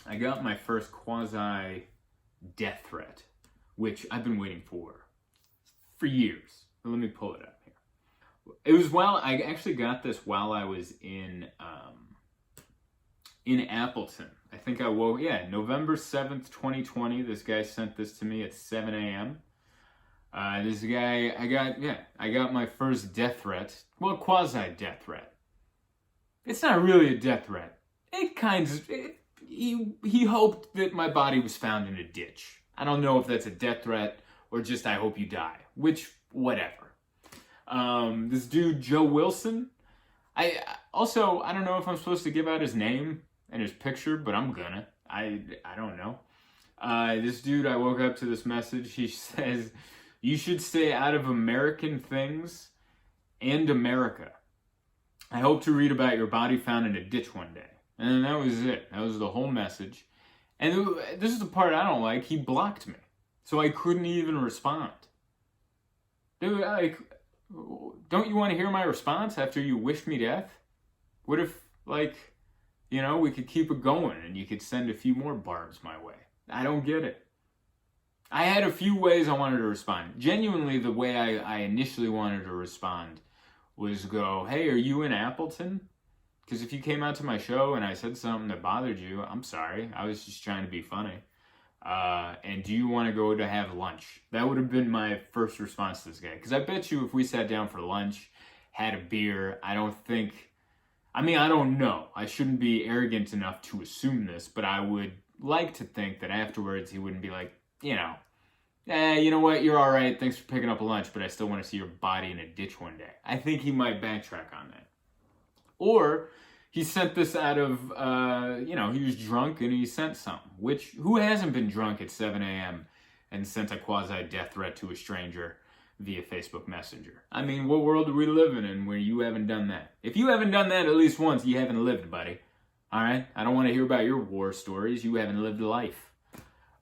I got my first quasi-death threat, which I've been waiting for years. Let me pull it up here. It was while I actually got this while I was in Appleton. I think I woke, November 7th, 2020. This guy sent this to me at 7 a.m. This guy, I got my first death threat. Well, quasi-death threat. It's not really a death threat. He hoped that my body was found in a ditch. I don't know if that's a death threat or just I hope you die, which, whatever. This dude, Joe Wilson, I don't know if I'm supposed to give out his name and his picture, but I'm gonna. I don't know. This dude, I woke up to this message. He says, "You should stay out of American things and America. I hope to read about your body found in a ditch one day." And then that was it. That was the whole message. And this is the part I don't like. He blocked me. So I couldn't even respond. Dude, don't you want to hear my response after you wished me death? What if, we could keep it going and you could send a few more barbs my way? I don't get it. I had a few ways I wanted to respond. Genuinely, the way I initially wanted to respond was go, "Hey, are you in Appleton? Because if you came out to my show and I said something that bothered you, I'm sorry. I was just trying to be funny. And do you want to go to have lunch?" That would have been my first response to this guy. Because I bet you if we sat down for lunch, had a beer, I don't know. I shouldn't be arrogant enough to assume this, but I would like to think that afterwards he wouldn't be like, you know what, you're all right, thanks for picking up a lunch, but I still want to see your body in a ditch one day. I think he might backtrack on that. Or he sent this out of, he was drunk and he sent something. Who hasn't been drunk at 7 a.m. and sent a quasi-death threat to a stranger via Facebook Messenger? I mean, what world are we living in where you haven't done that? If you haven't done that at least once, you haven't lived, buddy. All right? I don't want to hear about your war stories. You haven't lived life.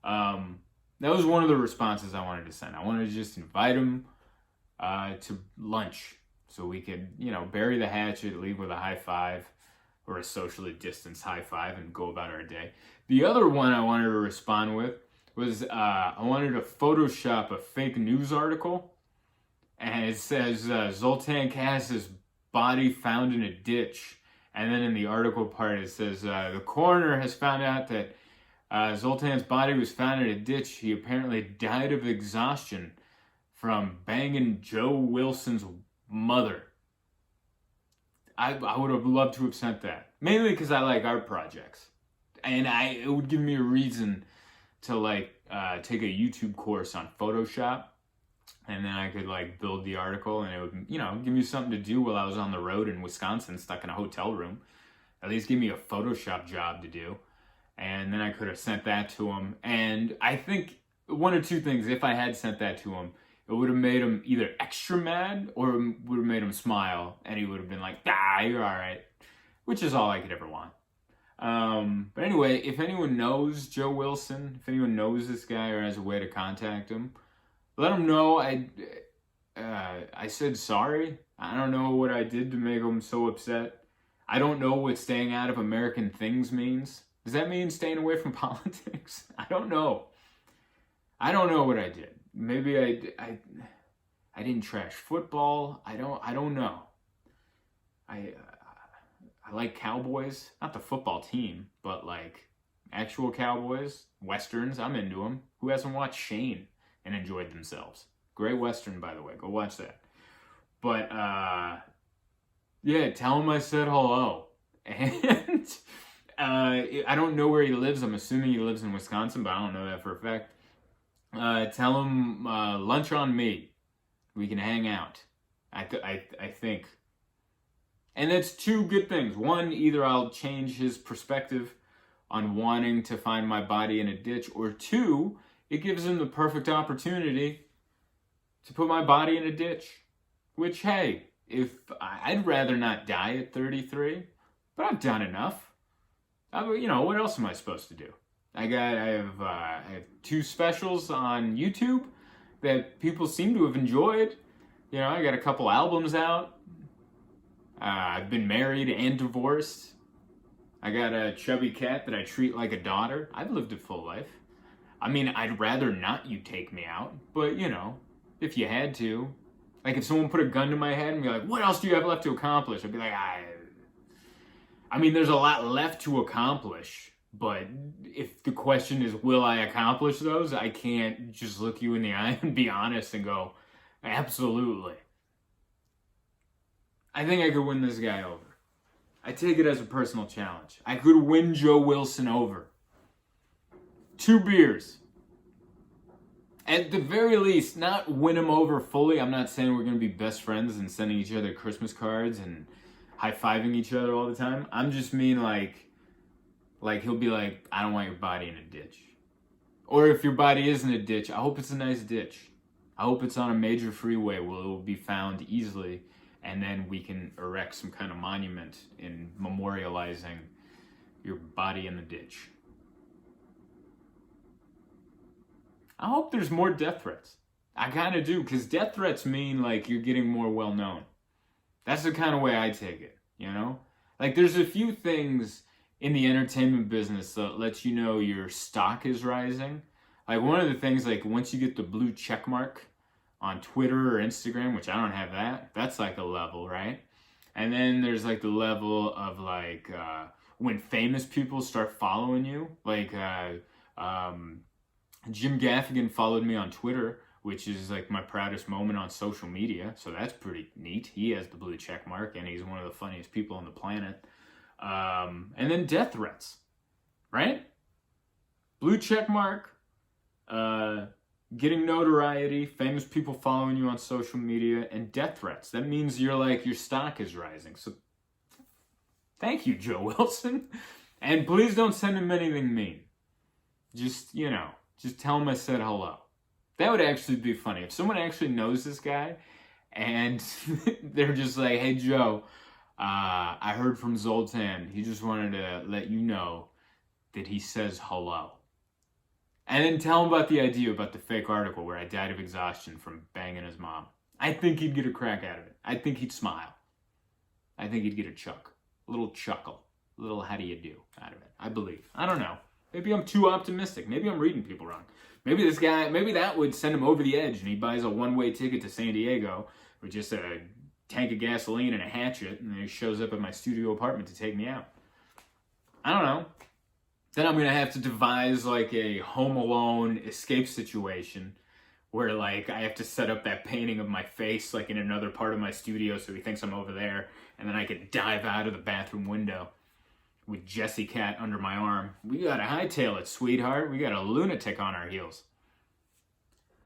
That was one of the responses I wanted to send. I wanted to just invite him to lunch so we could, bury the hatchet, leave with a high five or a socially distanced high five and go about our day. The other one I wanted to respond with was I wanted to Photoshop a fake news article, and it says Zoltan Kaszas' body found in a ditch. And then in the article part it says the coroner has found out that Zoltan's body was found in a ditch. He apparently died of exhaustion from banging Joe Wilson's mother. I would have loved to have sent that. Mainly because I like art projects. And it would give me a reason to take a YouTube course on Photoshop. And then I could build the article and it would, give me something to do while I was on the road in Wisconsin, stuck in a hotel room. At least give me a Photoshop job to do. And then I could have sent that to him. And I think one or two things, if I had sent that to him, it would have made him either extra mad or would have made him smile. And he would have been like, you're all right. Which is all I could ever want. But anyway, if anyone knows Joe Wilson, if anyone knows this guy or has a way to contact him, let him know I said sorry. I don't know what I did to make him so upset. I don't know what staying out of American things means. Does that mean staying away from politics? I don't know. I don't know what I did. Maybe I didn't trash football. I don't know. I like Cowboys, not the football team, but actual Cowboys, Westerns. I'm into them. Who hasn't watched Shane and enjoyed themselves? Great Western, by the way. Go watch that. But tell him I said hello. And I don't know where he lives. I'm assuming he lives in Wisconsin, but I don't know that for a fact. Tell him lunch on me. We can hang out. I think. And that's two good things. One, either I'll change his perspective on wanting to find my body in a ditch, or two, it gives him the perfect opportunity to put my body in a ditch. Which, hey, I'd rather not die at 33, but I've done enough. What else am I supposed to do? I have two specials on YouTube that people seem to have enjoyed. I got a couple albums out. I've been married and divorced. I got a chubby cat that I treat like a daughter. I've lived a full life. I mean, I'd rather not you take me out, but you know, if you had to. Like if someone put a gun to my head and be like, what else do you have left to accomplish? I'd be like, I mean, there's a lot left to accomplish, but if the question is, will I accomplish those? I can't just look you in the eye and be honest and go, absolutely. I think I could win this guy over. I take it as a personal challenge. I could win Joe Wilson over. 2 beers. At the very least, not win him over fully. I'm not saying we're going to be best friends and sending each other Christmas cards and high-fiving each other all the time. I'm just mean like he'll be like, I don't want your body in a ditch. Or if your body is in a ditch, I hope it's a nice ditch. I hope it's on a major freeway where it will be found easily, and then we can erect some kind of monument in memorializing your body in the ditch. I hope there's more death threats. I kind of do, because death threats mean like you're getting more well known. That's the kind of way I take it, you know? Like there's a few things in the entertainment business that lets you know your stock is rising. Like one of the things, like once you get the blue check mark on Twitter or Instagram, which I don't have that, that's like a level, right? And then there's like the level of like when famous people start following you. Like Jim Gaffigan followed me on Twitter, which is like my proudest moment on social media. So that's pretty neat. He has the blue check mark and he's one of the funniest people on the planet. And then death threats, right? Blue check mark, getting notoriety, famous people following you on social media, and death threats. That means you're like, your stock is rising. So thank you, Joe Wilson. And please don't send him anything mean. Just, you know, just tell him I said hello. That would actually be funny. If someone actually knows this guy and they're just like, hey, Joe, I heard from Zoltan. He just wanted to let you know that he says hello. And then tell him about the idea about the fake article where I died of exhaustion from banging his mom. I think he'd get a crack out of it. I think he'd smile. I think he'd get a little chuckle, a little how do you do out of it. I believe. I don't know. Maybe I'm too optimistic. Maybe I'm reading people wrong. Maybe this guy, maybe that would send him over the edge and he buys a one-way ticket to San Diego with just a tank of gasoline and a hatchet, and then he shows up at my studio apartment to take me out. I don't know. Then I'm going to have to devise like a Home Alone escape situation where like I have to set up that painting of my face like in another part of my studio so he thinks I'm over there, and then I could dive out of the bathroom window with Jessie Cat under my arm. We gotta hightail it, sweetheart. We got a lunatic on our heels.